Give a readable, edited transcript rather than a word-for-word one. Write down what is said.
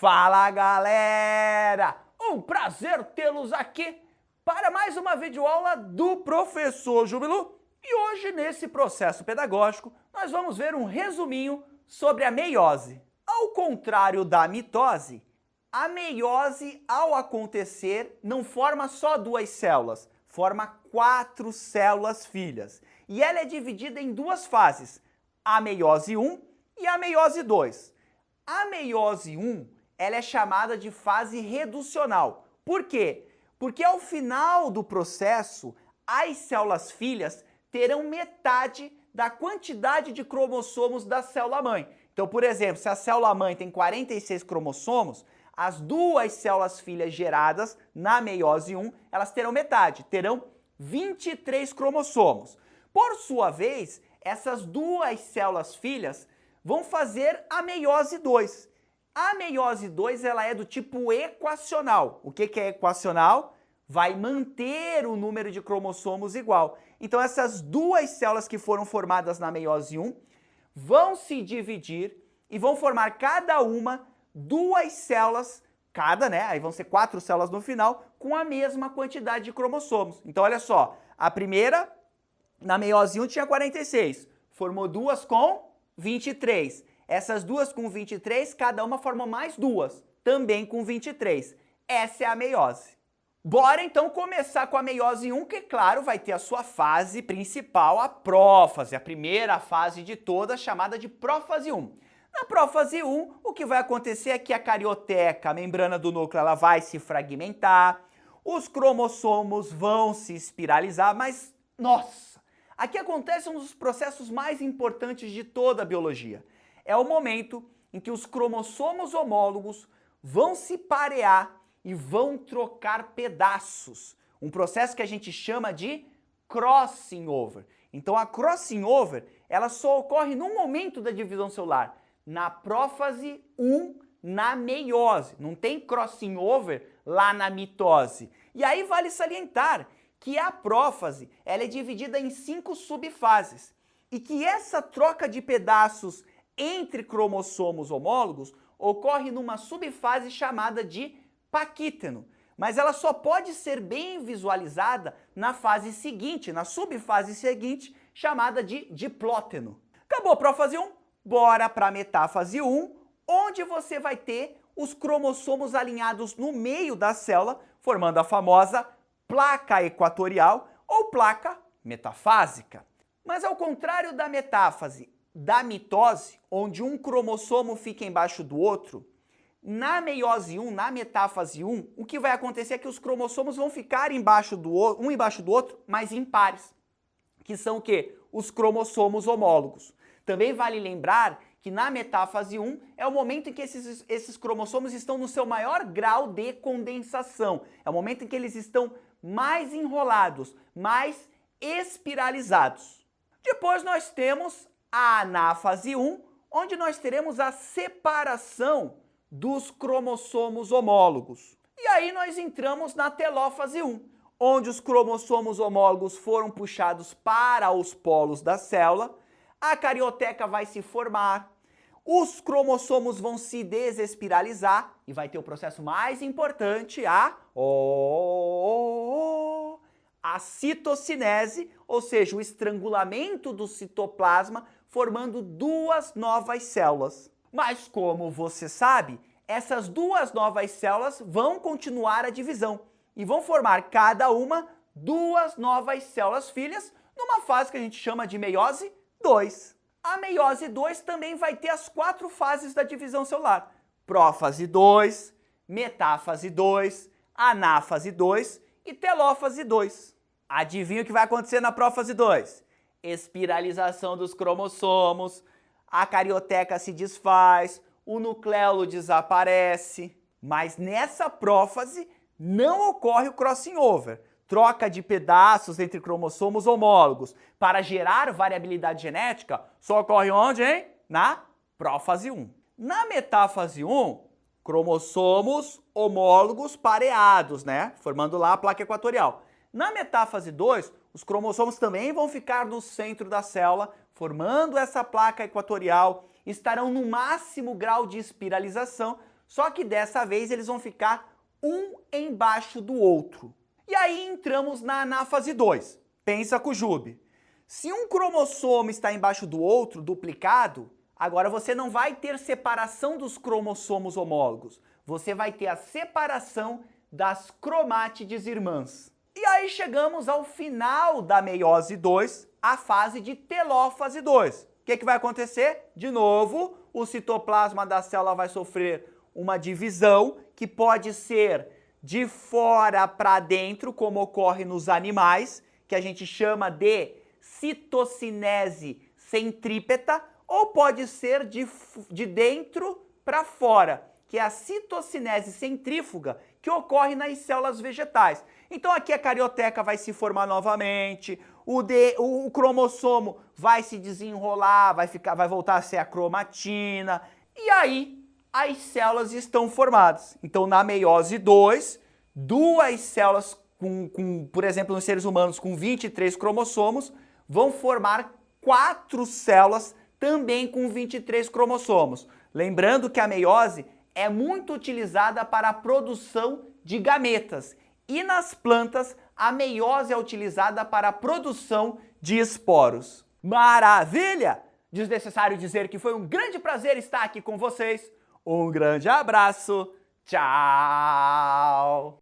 Fala galera, um prazer tê-los aqui para mais uma videoaula do Professor Júbilo e hoje nesse processo pedagógico nós vamos ver um resuminho sobre a meiose. Ao contrário da mitose, a meiose ao acontecer não forma só duas células, forma 4 células filhas e ela é dividida em duas fases, a meiose 1 e a meiose 2. A meiose 1 ela é chamada de fase reducional. Por quê? Porque ao final do processo, as células filhas terão metade da quantidade de cromossomos da célula-mãe. Então, por exemplo, se a célula-mãe tem 46 cromossomos, as duas células filhas geradas na meiose 1, elas terão metade, terão 23 cromossomos. Por sua vez, essas duas células filhas vão fazer a meiose 2. A meiose 2 ela é do tipo equacional. O que é equacional? Vai manter o número de cromossomos igual. Então essas duas células que foram formadas na meiose 1 vão se dividir e vão formar cada uma duas células, aí vão ser 4 células no final, com a mesma quantidade de cromossomos. Então olha só, a primeira na meiose 1 tinha 46, formou duas com 23. Essas duas com 23, cada uma formou mais duas, também com 23. Essa é a meiose. Bora então começar com a meiose 1, que claro, vai ter a sua fase principal, a prófase, a primeira fase de todas, chamada de prófase 1. Na prófase 1, o que vai acontecer é que a carioteca, a membrana do núcleo, ela vai se fragmentar, os cromossomos vão se espiralizar, mas, nossa, aqui acontece um dos processos mais importantes de toda a biologia. É o momento em que os cromossomos homólogos vão se parear e vão trocar pedaços. Um processo que a gente chama de crossing over. Então a crossing over, ela só ocorre no momento da divisão celular, na prófase 1, na meiose. Não tem crossing over lá na mitose. E aí vale salientar que a prófase, ela é dividida em 5 subfases e que essa troca de pedaços entre cromossomos homólogos ocorre numa subfase chamada de paquíteno, mas ela só pode ser bem visualizada na fase seguinte, na subfase seguinte, chamada de diplóteno. Acabou a prófase 1, bora para a metáfase 1, onde você vai ter os cromossomos alinhados no meio da célula, formando a famosa placa equatorial ou placa metafásica. Mas ao contrário da metáfase, da mitose, onde um cromossomo fica embaixo do outro, na meiose 1, na metáfase 1, o que vai acontecer é que os cromossomos vão ficar um embaixo do outro, mas em pares, que são o quê? Os cromossomos homólogos. Também vale lembrar que na metáfase 1 é o momento em que esses cromossomos estão no seu maior grau de condensação. É o momento em que eles estão mais enrolados, mais espiralizados. Depois nós temos a anáfase 1, onde nós teremos a separação dos cromossomos homólogos. E aí nós entramos na telófase 1, onde os cromossomos homólogos foram puxados para os polos da célula, a carioteca vai se formar, os cromossomos vão se desespiralizar e vai ter o processo mais importante, a citocinese, ou seja, o estrangulamento do citoplasma, formando duas novas células. Mas como você sabe, essas duas novas células vão continuar a divisão e vão formar cada uma duas novas células filhas numa fase que a gente chama de meiose 2. A meiose 2 também vai ter as 4 fases da divisão celular: prófase 2, metáfase 2, anáfase 2 e telófase 2. Adivinha o que vai acontecer na prófase 2? Espiralização dos cromossomos, a carioteca se desfaz, o nucleolo desaparece. Mas nessa prófase não ocorre o crossing over, troca de pedaços entre cromossomos homólogos para gerar variabilidade genética, só ocorre onde, hein? Na prófase 1. Na metáfase 1, cromossomos homólogos pareados, formando lá a placa equatorial. Na metáfase 2, os cromossomos também vão ficar no centro da célula, formando essa placa equatorial, estarão no máximo grau de espiralização, Só que dessa vez eles vão ficar um embaixo do outro. E aí entramos na anáfase 2. Pensa com o Jube. Se um cromossomo está embaixo do outro, duplicado, agora você não vai ter separação dos cromossomos homólogos. Você vai ter a separação das cromátides irmãs. E aí chegamos ao final da meiose 2, a fase de telófase 2. O que vai acontecer? De novo, o citoplasma da célula vai sofrer uma divisão que pode ser de fora para dentro, como ocorre nos animais, que a gente chama de citocinese centrípeta, ou pode ser de dentro para fora, que é a citocinese centrífuga, que ocorre nas células vegetais. Então aqui a carioteca vai se formar novamente, o cromossomo vai se desenrolar, vai voltar a ser a cromatina, e aí as células estão formadas. Então na meiose 2, duas células, por exemplo, nos seres humanos com 23 cromossomos, vão formar 4 células também com 23 cromossomos. Lembrando que a meiose é muito utilizada para a produção de gametas. E nas plantas, a meiose é utilizada para a produção de esporos. Maravilha! Desnecessário dizer que foi um grande prazer estar aqui com vocês. Um grande abraço. Tchau!